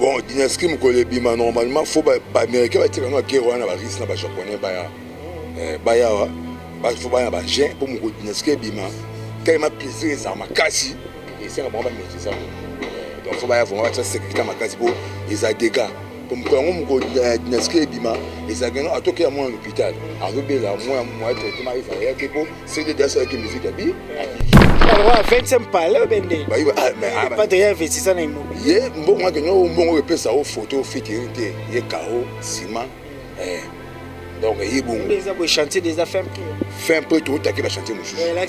Bon, dynastie mokole bima normalement faut ba américain ba tika na guerre wana ba risque na ba japonais baya faut ba ba gen pour moko dynastie bima quand il m'a plaisir ça makasi et c'est vraiment ba métier ça. Donc faut ba vraiment ça sécurité makasi pour les dégâts. Pour moko dynastie bima les agents à toquer à moi à l'hôpital. À rebella moi traitement il fallait que pour c'est des ça qui musique abi. Alors, 25 palais, pas de investissement dans l'immobilier. Bon, moi, on repère ça aux photos, fétérité, il y a carreaux, ciment. Donc, il y a bon. Les chantiers des affaires. Fait un peu tout, tu as chantier, monsieur. La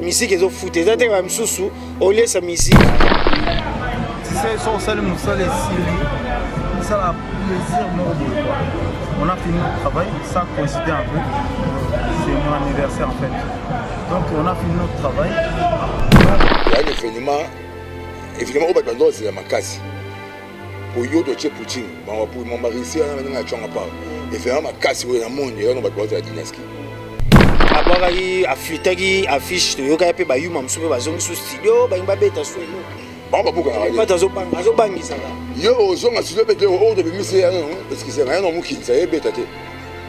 musique est au foot, les autres, même sous au lieu de sa musique. Si c'est son seul moussal et Syrie, ça a plaisir, on a fini notre travail, ça coïncide un peu. C'est mon anniversaire en fait. Donc on a fini notre travail. Il y a un événement, au Badando, c'est la Makasi. Pour yo de Poutine, pour mon mari ici, on a un changement pas. Événement Makasi, il y a un monde, il y a un Badando de la dynastie. D'abord, il y a une affiche, il y a un bayou, il y a un studio, il y a un bête à souhait. Bon, beaucoup de choses. Yo, aux hommes, si le bête est hors de l'émission, parce que c'est rien en mouki, ça y est bête à te.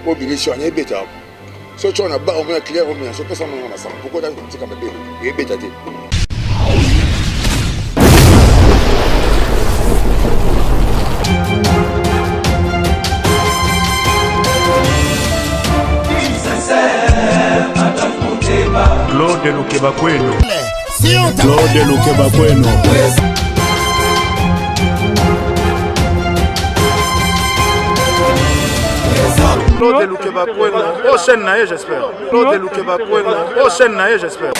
Au l'émission, il y a bête à. Si tu as un bar, on a un client, on a un peu ça, pourquoi tu as un petit peu de bête? Il y a bête à te. Claude Lukebakweno. Claude Lukebakweno. Claude Lukebakweno. Prochaine naïe, j'espère. Claude Lukebakweno. Prochaine naïe, j'espère.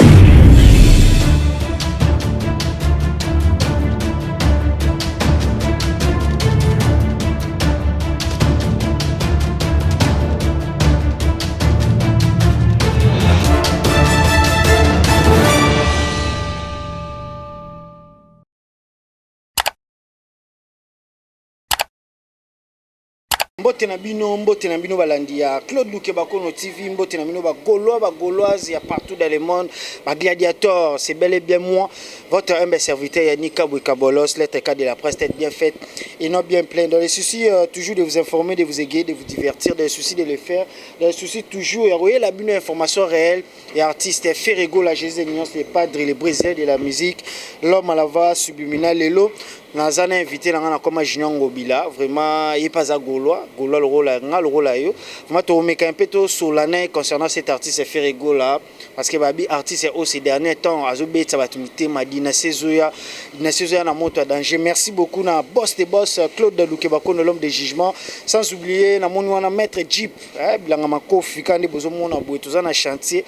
Mbote na bino balandi ya Claude Lukebakweno TV, mbote na bino ba Gaulois, ba Gauloises, il y a partout dans le monde, ba gladiateurs, c'est bel et bien moi, votre humble serviteur Yannick Kabouikabolos, lettre cas de la presse tête bien faite et non bien plein. Dans les soucis toujours de vous informer, de vous égayer, de vous divertir, dans les soucis de le faire, dans les soucis toujours, et voyez la bonne information réelle et artiste Ferrego, la Jésus des les padres, les briseurs de la musique, l'homme à la voix subliminale, l'élo. Nous avons invité comme Junior Ngobila, vraiment, il n'est pas à Gaulois, le rôle là. Vraiment, tu as un peu sur l'année concernant cet artiste Ferrego là, parce que l'artiste ces derniers temps, Azobé, ça va te mettre Madina Sezoya, na moto à danger. Merci beaucoup na boss de boss Claude Lukebakweno, l'homme de jugement, sans oublier na mon maître Jeep, bilanga makofi quand des besoins mon aboué tous en chantier.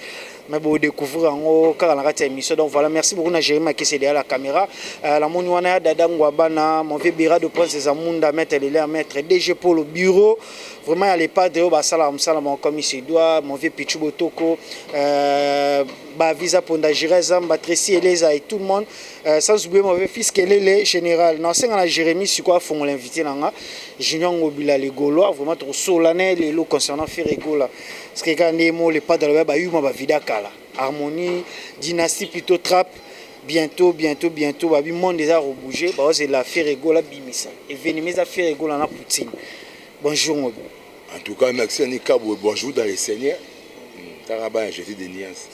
Mais vous découvrir en car la émission. Donc voilà, merci beaucoup à Jérémy qui est derrière la caméra. La monouana Dada Ngwabana, mon vieux Bira de Prince Zamunda, mettre DG Polo bureau. Vraiment, il n'y a pas de salam comme il se doit. Mon vieux Pichu Botoko, Visa Ponda Jirezam, Batresi Eleza et tout le monde. Sans oublier mon vieux fils qui est le général. Non, c'est Jérémy, c'est quoi, faut l'inviter là. Junior Ngobila, les Gaulois, vraiment trop solennel, les lots concernant Ferrego là. Parce que quand les mots, les pas dans le web, il y a eu vida kala. Harmonie, dynastie plutôt trap. Bientôt, le monde déjà rebougé. C'est la Ferrego là, bimisa. Et venez mes affaires Ferrego là, Poutine. Bonjour Ngobi. En tout cas, merci à Nikabou, bonjour dans les Seigneurs. Taraba, Jésus de Nias.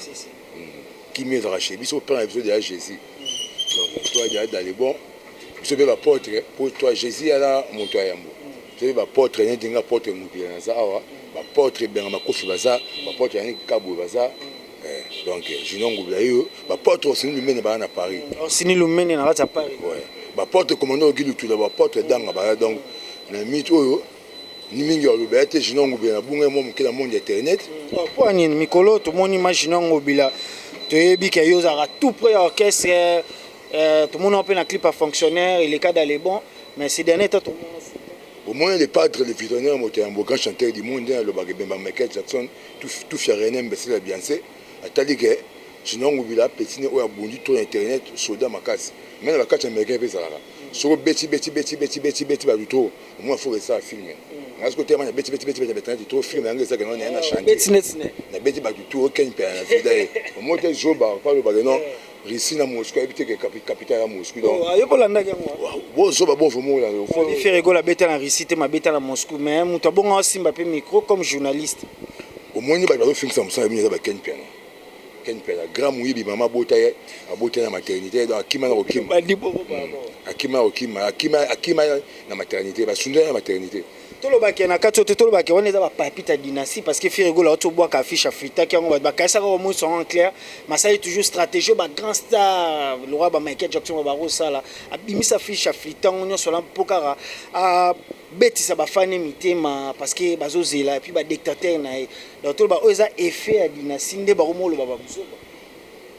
Qui m'est arraché. Ils sont plein d'épisodes de Jésus. Donc, toi, il y a dans les bons. Je vais apporter pour toi, Jésus, là, mon toit Yambo. Je vais apporter un dinga porte Moupi, apporter bien ma coffre baza, apporter un cabo baza. Donc, je n'ai pas eu, apporter aussi le mène à Paris. Aussi le mène à Paris. Oui. Apporter commandant au guide tout d'abord, apporter dans la donc, le mythe, ni mingi olubete je n'ai pas eu, bunga mo mukela monde internet. Pour un Mikolo, tout le monde imagine Ngobila. Tu es bien qu'il y a tout près orchestre. Tout le monde a un clip à fonctionnaire, il est cas d'aller bon, mais ces derniers temps, tout le monde. Au moins, les padres, les visionnaires, un grand chanteur du monde, le Bagabemba Michael Jackson, tout fait rien, mais c'est la Beyoncé. C'est-à-dire que je n'ai pas eu la pétine ou un bondi tout internet, soldat ma casse. Même la casse américaine, c'est ça. Sur le Betty, du tout, au moins, il faut que ça filme. Parce que tu as Betty, tu trop filmé, ça que non, il y a un chantier. Betty, du tout, aucun père. Au moins, tu es jour, pas le bagage, non. Russie na Moscou habité que capitale à Moscou donc yo polanda yango bon so ba bon vraiment là faut faire rigoler beta na Russie te ma beta na Moscou mais muto bongo simba pe micro comme journaliste au moins ba ba fixa musa mi ba Ken Piana grand muyibi mama botaye abota na maternité donc akima na okima bandi boko akima na maternité ba sunda na maternité tolobaki na kati ote tolobaki wana eza bapapita dynastie parce que firigola otobwaka affiche afritaki yango bato bakaisaka omoi son en clair masali toujours stratégie bagrand star le roi Michael Jackson barosala abimisa affiche afritango nyonso la mpo kaka abetisa bafani mitema parce que bazozela epuis badictateur na ye donc toloba oyo eza effet ya dynastie nde bakomoloba babuzoba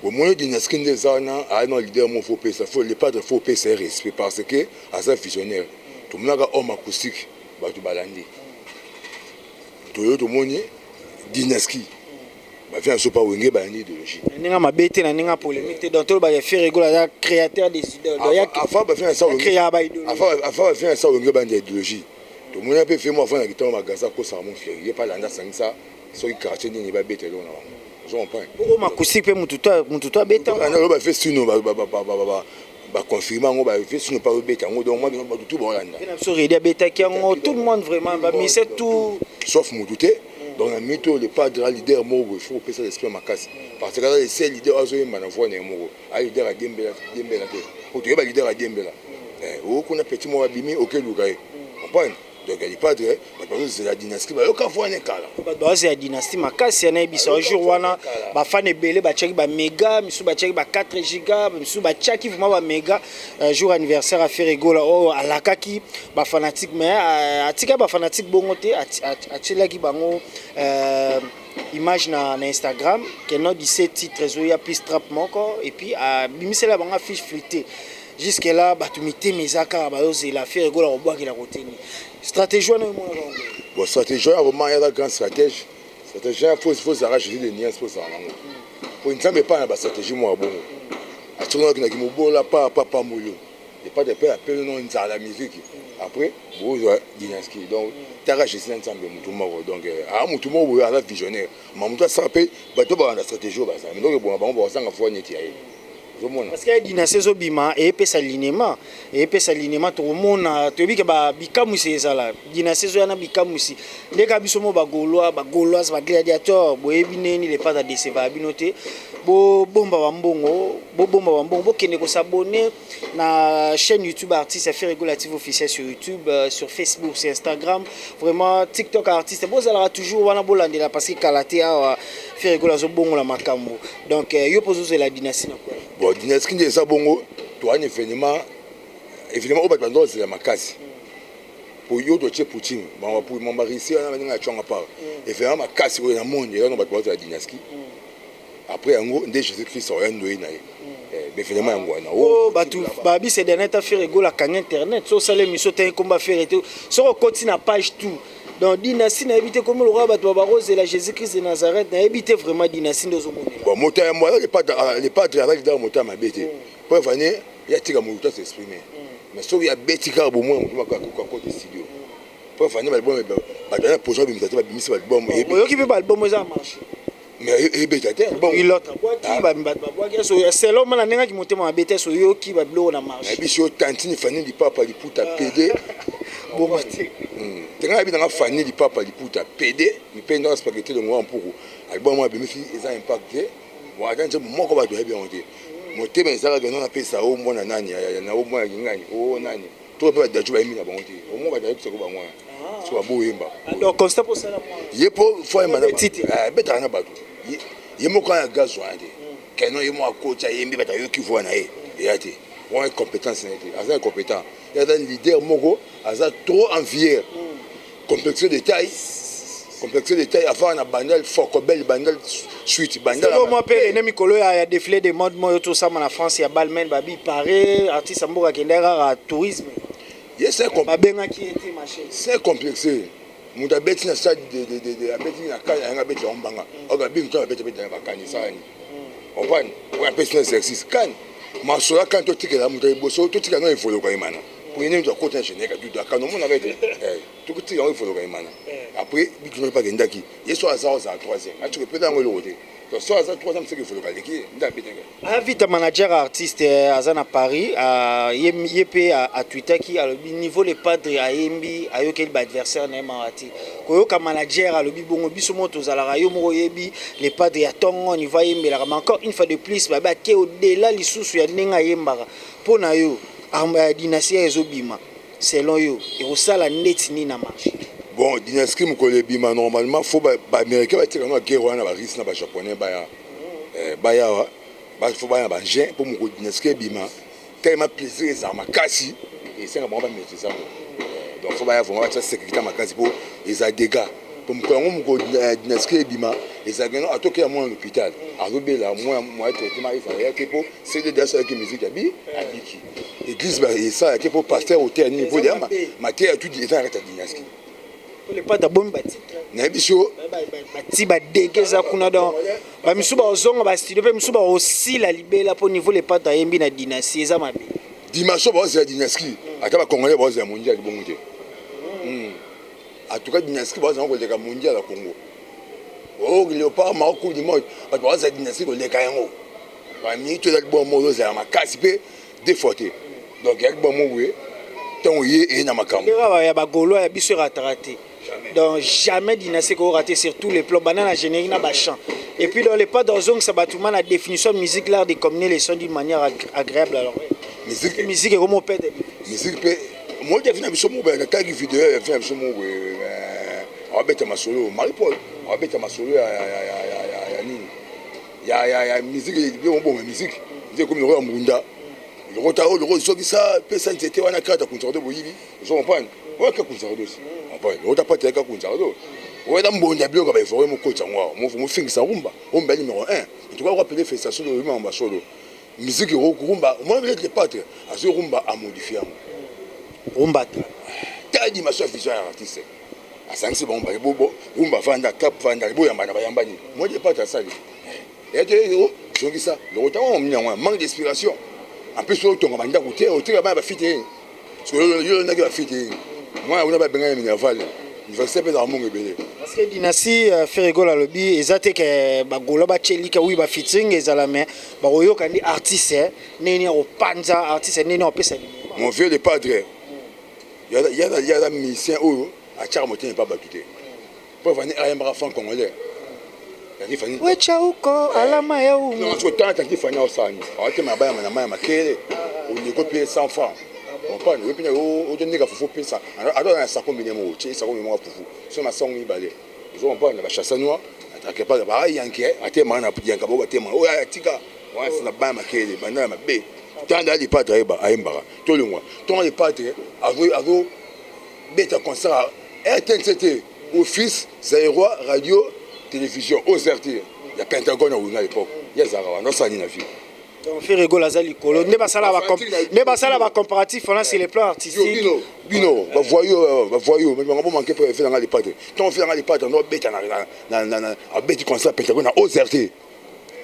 au moins dynastie nde eza wana ayana leader mo faut pesa faut le padre faut pesa respect parce que aza visionnaire tomonaka homme acoustique bato balandi toyo tomoni dynastie bavient so pa wenge balandi idéologie ninga mabete na ninga polémique te donc toloba ya firigola ya créateur des idées afa bavient ça créa ba idéologie afa bavient ça wenge balandi idéologie tomoni un peu fait moi avant na kitamo magaza ko sa mon frère il pas landa sangisa so ki quartier nini ba bete lona je comprends pour makusik pe mutu to beta ana ba fait sino ba confirmer ngo ba fait sino pas beta ngo donc moi ba tout bolanda so redi abetaki yango tout le monde vraiment ba mise tout sauf Moutouté donc la mytho le padre leader mo il faut pesa l'esprit makasi parce que là les seul leader azo yemba na voix na mo a leader a dembela te pour te ba leader a dembela o kuna petit mo abimi okeluka e comprendre donc il padre c'est la dynastie ba yoka voix na kala ba c'est la dynastie makasi na biso jour wana ba fan ebele ba cheki ba méga misu ba cheki ba 4 giga misu ba cheki vraiment ba méga jour anniversaire à Firigola oh alakaki ba fanatique mais atika ba fanatique bongo te atilaki bango image na Instagram que non 17 titres il y a plus trap moko et puis bimisela bango affiche fluté jusque là batumité mezaka ba ozela Firigola obwaki la roteni stratégie on bon stratégie vraiment il y a la grande stratégie faut arracher des liens pour ça pour une femme pas na stratégie moi bon a tout le qui mobola pas moyo et pas de paix appel non dans la musique après bon dynastie donc t'arracher c'est ensemble mutu moko donc mutu moko à la visionnaire mamuta ça peut bato ba na stratégie ba ça mais donc bon ba sanga fois neti ayi parce que dynastie zobima et pesa linéma to mona to bi ke ba bikamusi ezala dynastie zo yana bikamusi ndeka biso mo ba gauloise ba gladiateur boyebi neni le pas à décevoir binote bo bomba wa mbongo bo kende ko s'abonner na chaîne YouTube artiste Firigola TV officiel sur YouTube sur Facebook sur Instagram vraiment TikTok artiste bo zala toujours wana bolandela parce que kalate a Firigola zo bongo la makambo donc yo pozo la dynastie na quoi bon dynastie nde eza bongo to un événement au bato bando c'est la makasi pour yo to che Poutine ba pour mamba Russie na ninga chonga pa événement makasi ko na monde ya no bato ba la dynastie après yango nde Jésus-Christ oyando ina événement yango na oh bato babi c'est dernier ta Firigola kan internet so sale miso te komba faire te so continue na page tout donc dynastie na habité comme le roi bato ba rose la Jésus-Christ de Nazareth na habité vraiment dynastie ndozo mona bon mota moi les pas travail dans mota ma bête pour venir il y a tika mota s'exprimer mais so il y a betika bo moi on va côté studio pour venir album ba dans projet bi mtata ba bimisi album yo ki pe album za marché mais et betater bon il l'autre qui ba boaki so c'est l'homme na nenga ki motema bete so yo ki ba blo na marché biso tantine fani di papa di puta PD bon mati tenga bi na fani di papa di puta PD mi pe na spaghetti de ngwa mpoko album moi bimisi eza impacté bon attends moko ba do bien on dit motema ezala que non apesa o mona nani na o mona ngani o nani to pe da juba imi na bango te o mo ba da ko ba ngwa so abo yemba donc constat pour ça yepo foi madame beta na bato yemo quand ya gaz wande kenon yemo akocha yembi bata yo ki voit na e yate one compétence na été aza compétent il y a un leader moko aza trop envier complexe de taille avant na bandal fort belle bandal suite bandal c'est moi père ennemi kolo ya défilé de mode moi tout ça na France ya Balmain babi paré artiste mboka kendera tourisme yes c'est ba benga qui était machin c'est complexé muta beti na stade de abeti na kaya nga beti ombanga oga bim to beti na bakanisa ni opane wa personal exercice kan masola kan to tikela muta iboso to tikela no ifolo kwa imana pour une autre côté général du Dakar non on avait tout petit on ifolo kwa imana après bi tu ne pas gendaki yeso asa oza 3e atu ke peda ngolo wote donc ça ça troisième c'est qu'il faut le calquer vite manager artiste azana Paris yep à Twitter qui a le niveau les padres à Yembi ayokel ba adversaire na marati koyoka manager a le bongo biso moto zalaka yo mo yebi les padres ya tongo ni va Yembi la encore une fois de plus ba ke au delà lisusu ya ndenga yembaka pona yo dynastie ezobima selon yo et au sala net ni na marché. Bon, dynastie mukole bima normalement faut ba américain ba tika na guerre na ba russe na ba japonais baya faut ba ba gen pour muko dynastie bima tellement plaisir ça makasi et c'est vraiment pas maîtriser donc faut ba vraiment ça sécurité makasi pour les dégâts pour muko dynastie bima les agents à toquer à moi l'hôpital à robela moi traitement il fallait que pour c'est de ça que musique abi abiki église et ça que pour pasteur au terre niveau de ma terre tout est arrêté dynastie les pas d'abord bâti na biso bâti ba dégeza kuna dans ba misuba ozonga ba studio pe misuba aussi la libela pour niveau les pas d'ayembi na dynastie eza mabe dimanche ba za dynastie ata ba congolais ba za mondial bongo te en tout cas dynastie ba za ko leka mondial à Congo oh léopard marco du monde ba za dynastie ko leka yango ba mi to la bon mo za makasi pe défaute donc yak bon mo we tant y et na makambo ya ba golo ya biso raté. Donc jamais dynastie qu'on raté sur tous les plans banana générique na bachan et puis dans les pas dans zone ça batuma la définition de musique l'art de combiner les sons d'une manière agréable alors musique est comme pète musique pe moi j'ai vu biso mo ba na tag vidéo ya fait biso mo on va mettre ma solo Marie-Paul on va mettre ma solo ya musique bien bon musique c'est comme le roi Munda le rotaro le roi soki ça pe ça c'était wana kata kunzardo boyibi zo mpana ouais ka kunzardo aussi mpana le rota pata ka kunzardo ouais da mbonja biloko ba ivoire mo kocha ngwa mo fingisa rumba rumba numéro 1 en tout cas on rappeler festation de rumba solo musique rumba moi les pâtres à ce rumba à modifier rumba tadi ma soif vision artiste à ça c'est bon ba bobo rumba vanda cap vanda boyamba na bayamba ni moi les pâtres ça et tu soki ça le rota on manque d'inspiration. En plus, on a un côté, on a un fité. Parce que on a un fité. Moi, on a un minerval. Il va se faire dans mon bébé. Parce que dynastie fait rigolo à lobby. Exacté que bagolo ba cheli ka oui ba fitting ezalame. Ba oyo kandi artiste, neni au panza artiste neni au pesa. Mon vieux le padre. Il y a la musicien où à Charmoté n'est pas battu. Pour venir à un brafan congolais. Ouais chauko alama ya u. Non, tu t'as tanti fanya osani. Awate mabaya na maya makele. On ne copie 100 francs. On pas le pina o donner ka fufu pesa. Alors na sako minemo, tu sako minemo fufu. So na song ni balé. Ils ont pas na chassa noir. Attaque pas ba yanké, ate mana yanka bo ate mana. O ya tika. Ouais, c'est na ba makele, bana mabe. Tanda di pas driba aimbara. To le moi. Ton les padres avo beta concert RTNCT office Zaïro radio télévision aux RT il y a Pentagone à l'époque il y a Zara non ça ni na vie donc fait rigolo azali kolo ne ba sala ba comparatif on a sur les plans artistiques bino ba voyou mais on va manquer pour faire dans les pattes ton faire dans les pattes non bête na bête concert Pentagone aux RT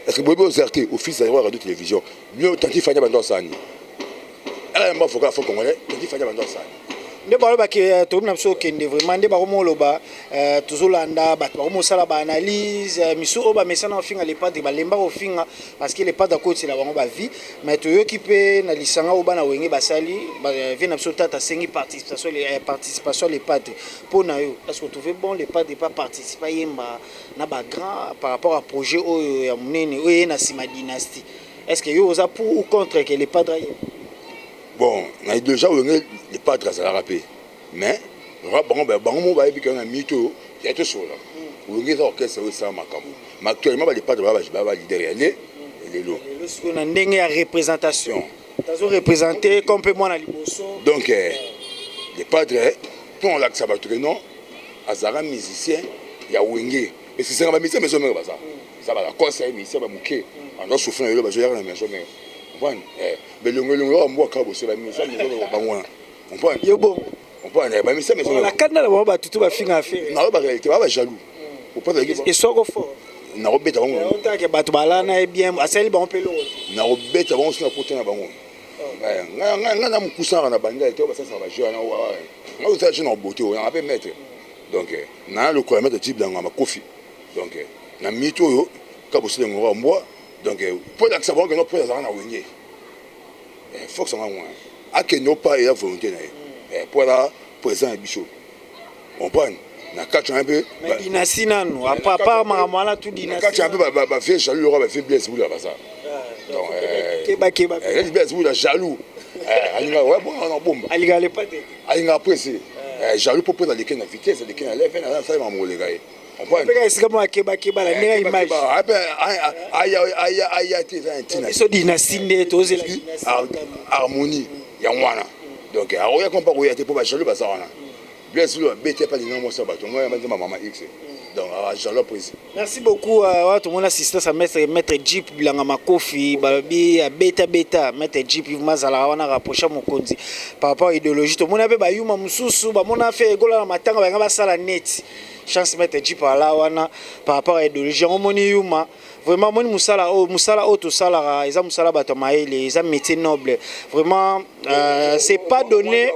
est-ce que bobo aux RT office Zaïro radio télévision mieux tanti fanya bando sani elle m'a faut congolais tanti fanya bando sani nde baloba ke to na biso kende vraiment nde bakomo loba tozolanda bato bakomo sala ba analyse misu oba mesana ofinga les padres balemba ofinga parce que les padres côté la bango ba vie mais to yoki pe na lisanga oba na wenge basali ba vie na biso tata sengi participation les padres pour na yo est-ce que tu veux bon les padres pas participer yemba na ba grand par rapport à projet oyo ya munene oyo na sima dynastie est-ce que yo oza pour ou contre que les padres bon on a déjà les padres à la rapper mais bango ba ebi kana mito ya to sola on est orchestre ça makambo mais actuellement les padres ba leader aller les lo on a ndenge ya représentation tazo représenter complètement na liboso donc les padres pour l'axe ba non azara musicien ya wenge et c'est ça ba musicien mais ça ba la conseil musicien ba muke on a souffrir le ba je na maison mais bon mais le moi quand vous savez mais ça ba moi on peut yo bon on peut ba musicien mais la cadre là ba tout ba finga affaire na ba réalité ba jaloux faut pas dire et soko fort na robeta bango on t'a que bato balana bien asali ba on pelo na robeta bango sina côté na bango nga mukusana na banda te ba ça va jouer na wa nga usa je na beauté on appelle maître donc na le kilomètre type dans ma kofi donc na mito yo ka bosala ngora mbwa donc pour la savoir que non pour la na wenge faut que ça moi akeno pas et la volonté na pour la présent bicho on prend na catch un peu mais dynastie nanu à part maramala tout dynastie catch un peu ba fait jaloux aura ba fait bien c'est vous là ça donc keba elle bien c'est vous là jaloux alinga ouais bon on bombe alinga le pas alinga apprécier jaloux pour prendre les na vitesse les na lève na ça m'a molé gars on prend est-ce que moi keba la nera image aya te ça intina so dynastie nde toze la harmonie ya mwana donc aroya kompa ko ya te pour ba jaloux ba ça wana bien sûr bête pas les noms ça ba to moi ma maman X donc jaloux précis. Merci beaucoup à tout le monde assistance à maître Jeep bilanga makofi babi beta maître Jeep mazala wana rapprocher mokonzi par rapport à idéologie tout le monde avait ba yuma mususu ba mona fait gola na matanga ba sala net chance maître Jeep ala wana par rapport à idéologie on moni yuma vraiment moni musala auto sala eza musala bato maele eza métier noble vraiment c'est pas donné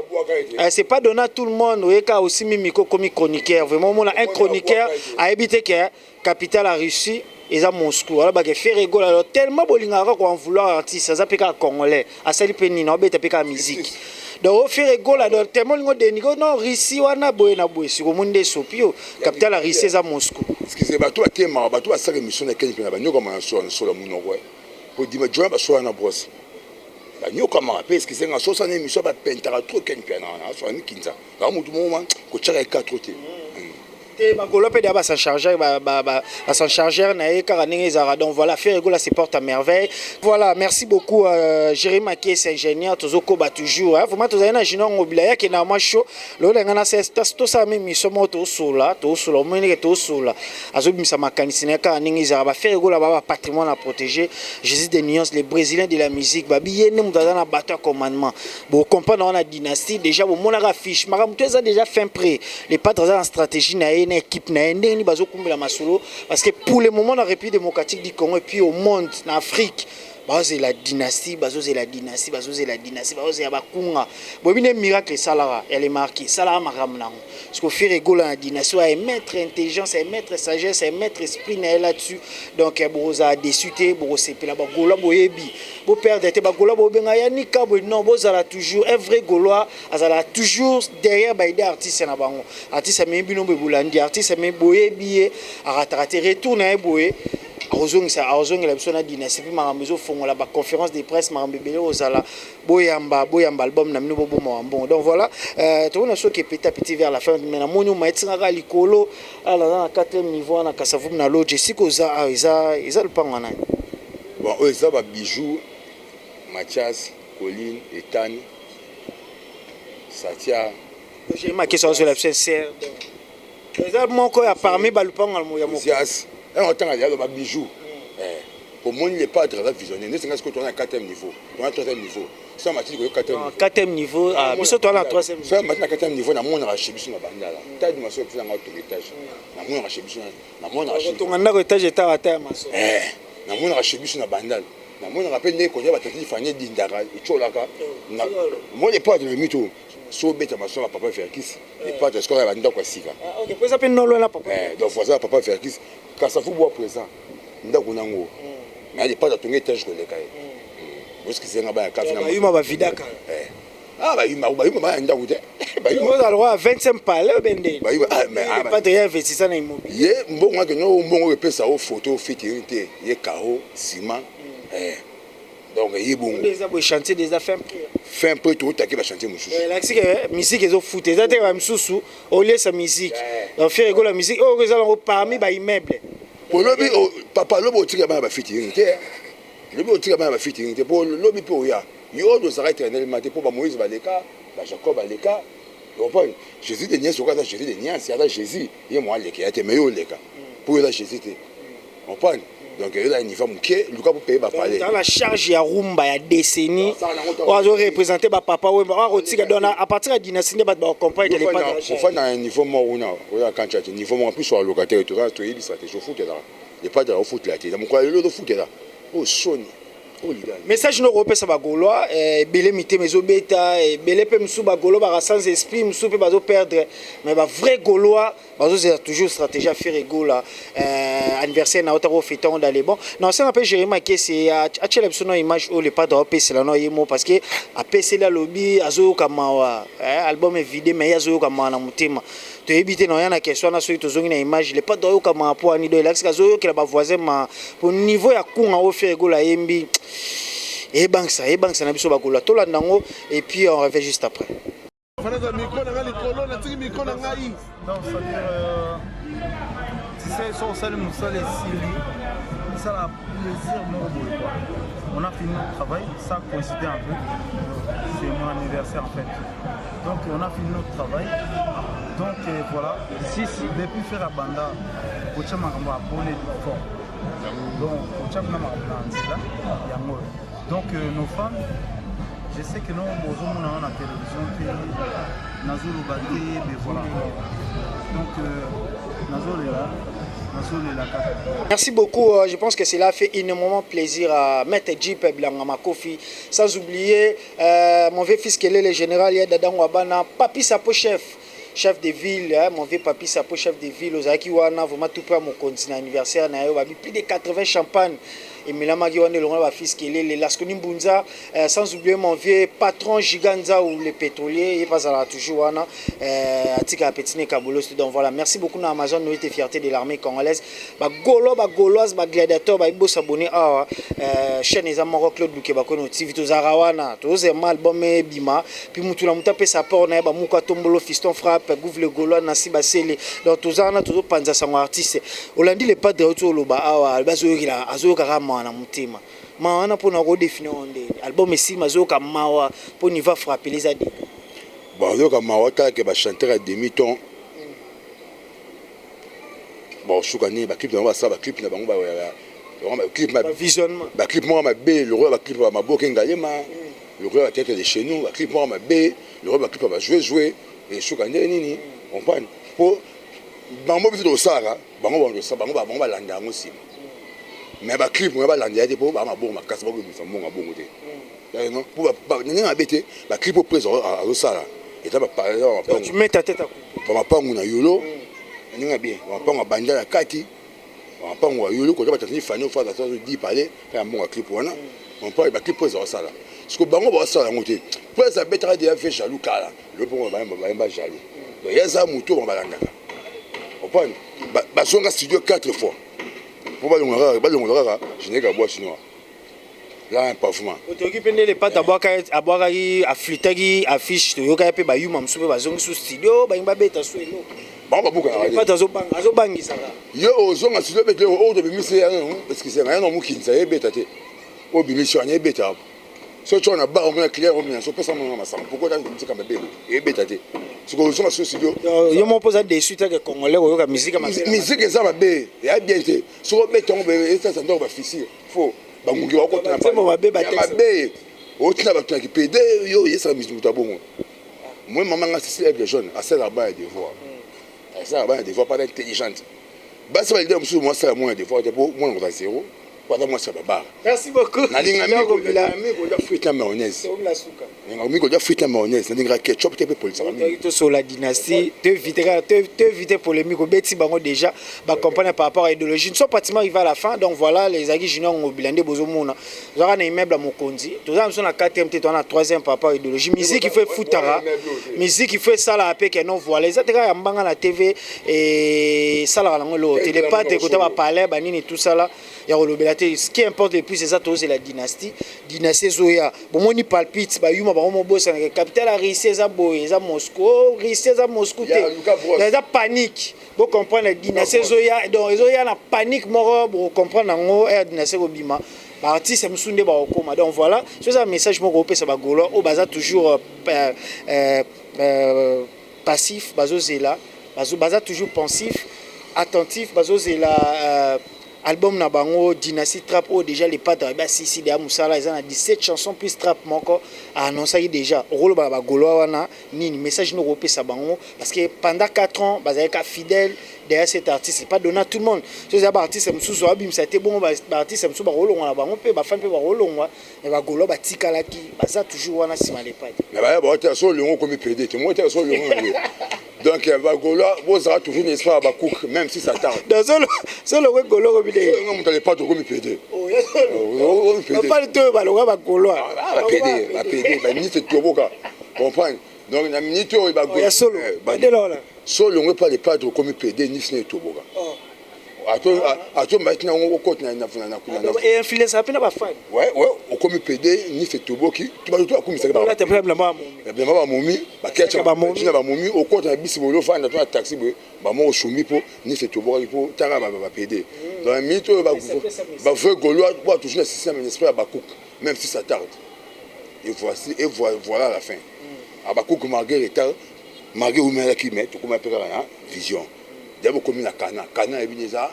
à tout le monde oyeka aussi mimiko comme chroniqueur vraiment on a un chroniqueur a évité que capitale a Russie eza Moscou alors ba ke faire rigolo alors tellement bolingaka ko en vouloir artiste ça peka congolais asali peni na obeta peka musique donc faire rigolo donc tellement lingo de nigo non Russie wana boye na boye siko monde sopio capitale a Russie eza Moscou excusez bato atema bato asala mission na Kenya ba nyoko ma so la munoko pour dire joie ba so na brosse ba nyoko ma parce que c'est nga so sa na mission ba pentara trop Kenya na so ni kinza ba mutu moment ko tshaka 4 te s'en charger donc voilà faire rigolo se porte à merveille voilà merci beaucoup Jérémy Makies ingénieur tozoko ba toujours vraiment tozana junior mobilaya qui na macho lo ngana c'est to ça même mission moto sola moni to sola azobimisa makanisi na ka ningi za ba faire rigolo ba patrimoine à protéger Jésus des nuances les brésiliens de la musique ba biyene mutazana bato commandement bon comprendre on a dynastie déjà bon mona affiche maramuto ça déjà fin prêt les padres en stratégie na une équipe na ndeni bazo kumbela masolo parce que pour le moment la République démocratique du Congo et puis au monde en Afrique bazo la dynastie bazo la dynastie bazo ya bakunga bobine miracle salara elle est marquée salara maramnango parce que faire rigolo la dynastie est maître intelligence est maître sagesse est maître esprit na là-dessus donc boza désuté bo sepela ba gola boyebi bo perdre te ba gola bo benga ya nika bo non boza la toujours un vrai gaulois azala toujours derrière ba idée artiste na bango artiste me bino be bulandi artiste me boyebi aratarate retourne na boye la biso na dynastie puis marambezo fongola ba conférence de presse marambebele ozala boyamba album na mino bobo bon donc voilà to na so ke petit vers la fin mais na monyo maitsinga likolo ala na 4e niveau na kasavu na loge siko za isa le pango na bon eux ça ba bijou Mathias Colline Ethan Satia j'ai ma question sur la sincère ça mon ko a parmi ba le pango ya mo on entend aller dans bijou pour moi il n'est pas très visionnaire n'est-ce que tu as un 4e niveau tu as un 3e niveau ça m'a dit que 4e niveau ah biso toi na 3e ça m'a dit 4e niveau na mon na chebisu na bandala tadi maso plus na autre étage na mon na chebisu na mon na chebisu to ngana ko étage eta ata maso na mon na chebisu na bandala na mon rappelle ne ko ya batati fanye dindaka icholaka na moi il n'est pas de mito so beta maso na papa Ferkis il pas de score ya bandako sika OK pour ça pe non là papa donc voilà papa Ferkis quand ça faut boire présent ndako nango mais il pas de tonga étage ko le kai parce que c'est nga ba ka fina ba yuma ba vidaka ba yuma ba ndako te ba yuma za loi 25 palais bende ba yuma mais pas de investissement na immobilier ye mbongo ke no mbongo pesa o photo fitirité ye karo ciment donc il bon déjà bo chantier déjà fin prêt tout ta ki ba chantier mususu la que musique ezo foot ça te ba mususu au lieu sa musique donc faire rigolo la musique oh ça parmi ba immeuble pour lobi papa lobo tika ba fitirité lobi tika ba fitirité pour lobi pour ya yo do s'arrête éternellement pour ba Moïse ba leka ba Jacob ba leka donc Jésus de niaise au Jésus de niaise c'est Jésus il moi leka ya te mais yo leka pour la Jésus te on parle donc il a un niveau muké Lucas pour payer ba parler dans la charge ya rumba ya décennie on a représenter ba papa ou ba rotika donc à partir de dynastie ba accompagner les pas on fait un niveau mort ou non on a quand tu as niveau mort plus sur le locataire tu as il stratégie au foot là les pas de au foot là tu as mon quoi le foot là oh Sony message no kopesa ba Gaulois belé mité mezo beta belé pe msou ba Gaulois ba sans esprit msou pe bazo perdre mais ba vrai Gaulois bazo c'est toujours stratégie à faire ego là anniversaire na otako fêton dans les bons non c'est un peu Jérémy qui c'est a tchela biso image o le pas de PC là no yemo parce que a PC la lobby azo kama album est vidé mais azo kama na mutima to éviter non yana question na so tozongi na image le pas de kama po ani do la kazo que la ba voisin ma pour niveau ya kunga o faire ego la yembi et banque ça na biso ba Gaulois to la nango et puis on revient juste après. Donc c'est-à-dire tu sais sur ça le moussal et Sili ça la plaisir mort quoi. On a fini notre travail, ça coïncidait un peu. C'est mon anniversaire en fait. Donc on a fini notre travail. Donc voilà, depuis faire la banda, Kocha Maramba a bonné du fort. Donc Kocha Maramba donc nos fans, je sais que nous avons la télévision, Nazolo Bati, mais voilà. Donc Nazolo est là. Merci beaucoup, je pense que cela fait énormément plaisir à Maître Jeep Blangama Kofi. Sans oublier mon vieux fils qui est le général Yadadan Wabana, Papi Sapo chef de ville, mon vieux Papi Sapo chef de ville, aux Akiwana, vraiment tout près mon continent anniversaire, plus de 80 champagnes. Et Milamagi Wane le fils qui est les Lasconi Mbunza, sans oublier mon vieux patron Giganza ou les pétroliers, il passe à toujours Wana, Atika Petine Kabulos. Donc voilà, merci beaucoup à Amazon, nous étions fierté de l'armée congolaise. Gaulois, gladiateur, Ibo s'abonner à chaîne des Amoro Claude Lukebako, TV, tous Arawana, tous un album Bima, puis Moutoula Moutapé sa porte, Mouka Tombolo, Fiston Frappe, Gouvre le Gaulois, Nassi Basele, donc tous en a toujours Panza Sango artiste. Olandi les pas de retour au Baa, Bazoïla, Azokarama. Na mutima maana pona ko définir onde album esi mazoka mawa pour ni va frapper les adi bon yo ka mawa ta ke ba chanteur à demi-ton bon soukani ba clip na ba sa ba clip na bango ba clip ma visionnement ba clip moi ma bé le roi ba clip ma boke ngalema le roi tête de chez nous ba clip moi ma bé le roi ba clip ba jouer et soukani nini on prend pour bango bi do sara bango ba landa aussi mais ba clip moi ba landia te po ba ma bon ma casse ba ko mi fa mo ngabongo te non pour ba ninga abete ba clip au présent à sala et ça ba tu mets ta tête à couper ba ma pangu na yolo ninga bien ba pangu banda la kati ba pangu yolo ko ba tani fani fa da so di parler fa mon clip wana on parle ba clip présent sala parce que bango ba sala ngote pour ça bettra de fait jaloux kala le bon ba jaloux donc ya za muto ba langa on parle ba songa studio 4 fois pour balongolaka je n'ai qu'à boire chinois là un parfum otoki pende les pattes à boire à flûter affiche to yoka pe ba yuma msupe bazongi su studio ba imba beta su elo ba buka pas azo bangisa yo ozonga studio beta o de bimise ya parce que c'est rien no mukinza e beta te o bimise ya beta so tu na ba o na client o na so pesa mo na masam pourquoi dans musique comme bébé e beta te ce que ozonga su studio yo mo pose des suites que congolais ko yoka musique ça va bé ya bien te so beta on be ça ndo ba fisi faut bangungi wako tena ba bé o tina ba tuna ki pede yo yesa musique mutabongo moi maman nga c'est les jeunes à ça là-bas des voix ça là-bas des voix pas intelligentes bah ça va dire moi ça moi des fois moi on va zéro pendant moi ça va. Merci beaucoup. Na linga miko la frite na mayonnaise. Linga miko la frite na mayonnaise, na linga ketchup te pe pour ça. To sur la dynastie, te éviter polémique au beti bango déjà ba comprendre par rapport à l'idéologie. Nous sommes pratiquement arrivés à la fin donc voilà les Agui Junior ont blindé bozomona. Zara na immeuble à Mokonzi. Tous nous sommes à 4e te on a 3e par rapport à l'idéologie. Musique il fait foutara. Musique il fait ça là après que non voilà. Les atera ya mbanga na TV et ça là na lo télépathe ko ta ba parler ba nini tout ça là. Ya rolobela. Ce qui importe le plus c'est ça c'est la dynastie Zoya bon moni palpite ba yuma ba mo bossa na capitale a risé za boye za Moscou risé za Moscou te za panique pour comprendre la dynastie Zoya donc Zoya na panique moro pour comprendre ngo la dynastie Obima ba artiste msunde ba okoma donc voilà c'est un message mo ko pesa ba Gaulois au baza toujours passif bazo zela baza toujours pensif attentif bazo zela album na bango Dynasty Trap oh déjà les padres ba sisi de Musala ils ont 17 chansons plus trap moko a annoncé déjà rôle ba goloa wana nini message no repesa bango parce que pendant 4 ans bazaka fidèle derrière cet artiste c'est pas donné à tout le monde ces artistes mususu abim ça été bon ba artiste mususu ba rôle na bango pe ba fan pe ba rôle et ba goloa ba tikalaki baza toujours wana sima les padres mais ba ba ta so longo comme PD tu moi ta so longo donc ba goloa vous aura toujours l'espoir ba cook même si ça tarde dans solo goloa comme des on ne pas comme PD on parle de ba goloa ba PD ba ni c'est toboka comprendre donc la minute où il va goloa solo solo on pas les padres comme PD ni c'est toboka maintenant on compte na et influence apena ba fan ouais comme PD ni fait toboki tu vas tout comme ça là t'es problème ba momi ba ketcha ba momi au compte na bisibolo fan na taxi ba mo choumi po ni fait toboki po tanga ba PD dans la minute où ba veut goloa ba toujours le système en esprit ba cook même si ça tarde et voilà la fin ba cook malgré retard malgré où mais qui met comme appelle la vision d'abord comme na Kana et bineza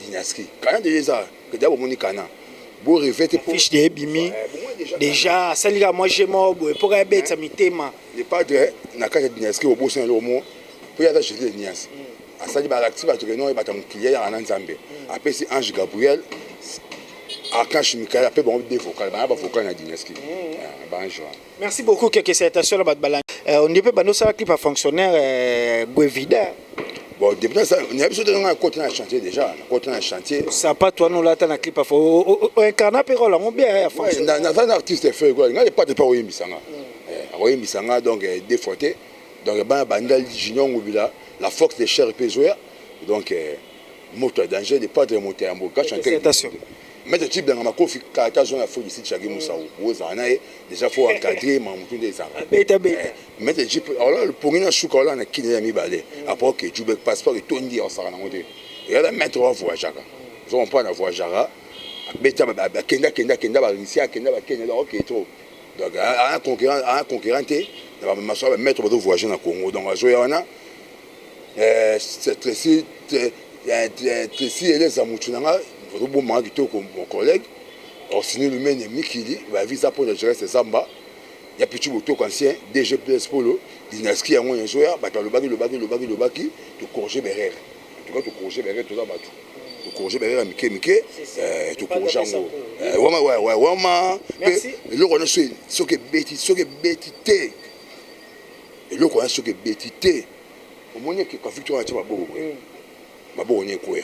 dynastie Kana déjà que d'abord moni Kana beau revêter pour fiche de bimi déjà ça liga moi j'ai moi pour abet ça mitema les padres na Kana dynastie au bout le mot pour y aller chez les nias à ça dit ba active à tout non et ba tam client en Nzambe après c'est Ange Gabriel Akash Michael après bon des vocales ba vocal na dynastie bonjour merci beaucoup que cette station là ba on ne peut pas nous ça clip à fonctionnaire Guevida. Bon, depuis ça, on a besoin de continuer à chanter déjà. Continuer à chanter. Ça pas toi, nous là, t'as un clip à faire. Un canapé, on l'a bien. Dans un artiste fait quoi? Il n'y a pas de paroles misanga. Paroles misanga donc défauté. Donc bandal junior mobile la force des chers pésoya. Donc moteur danger des pas de monter en boca chanter. Mais le type dans ma coffre, quand on a fait ici, chaque moussa ou déjà faut encadrer mamoutou des arts. Mais le type, alors le pour une chouka là, on a kiné mi balé. Après que tu veux passeport et tout dit en sarana monté. Et là mettre en voyage. Ils ont pas en voyage. Beta kenda ba ici kenda ok trop. Donc un concurrent va me mettre au voyage dans Congo. Donc à Zoyana c'est Tracy et les amoutunanga bon moment mon collègue Orsini Lumene Mikili va visa pour le gérer ses amba il y a petit auto ancien DG PS Polo dynastie en un joueur ba le baki to corriger berère tu vas te corriger berère tout ça ba tout corriger berère mike to corriger ngo ouais merci le connaît ce que betité et le connaît ce que betité au moins que victoire a ba bo on quoi.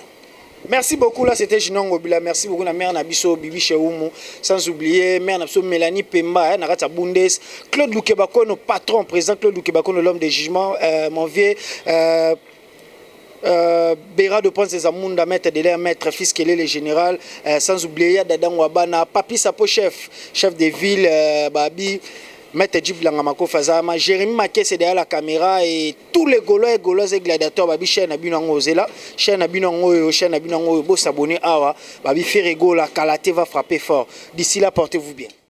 Merci beaucoup, là c'était Jinon Ngobila, merci beaucoup na mère Nabiso Bibi Cheumu, sans oublier mère Nabiso Mélanie Pemba, Narata Bundes, Claude Lukebako, notre patron, président Claude Lukebako, l'homme de jugement, mon vieux Béra de Ponce des Amunda, maître de l'air, maître fils qu'elle est le général, sans oublier Dadan Wabana, Papi Sapo chef de ville, Babi. Maître Djib Langamako Fazama, Jérémy Maké c'est derrière la caméra et tous les Gaulois et Gauloises et gladiateurs babi chaîne abinango zela chaîne abinango bo s'abonner awa babi faire ego la Kalaté va frapper fort. D'ici là portez-vous bien.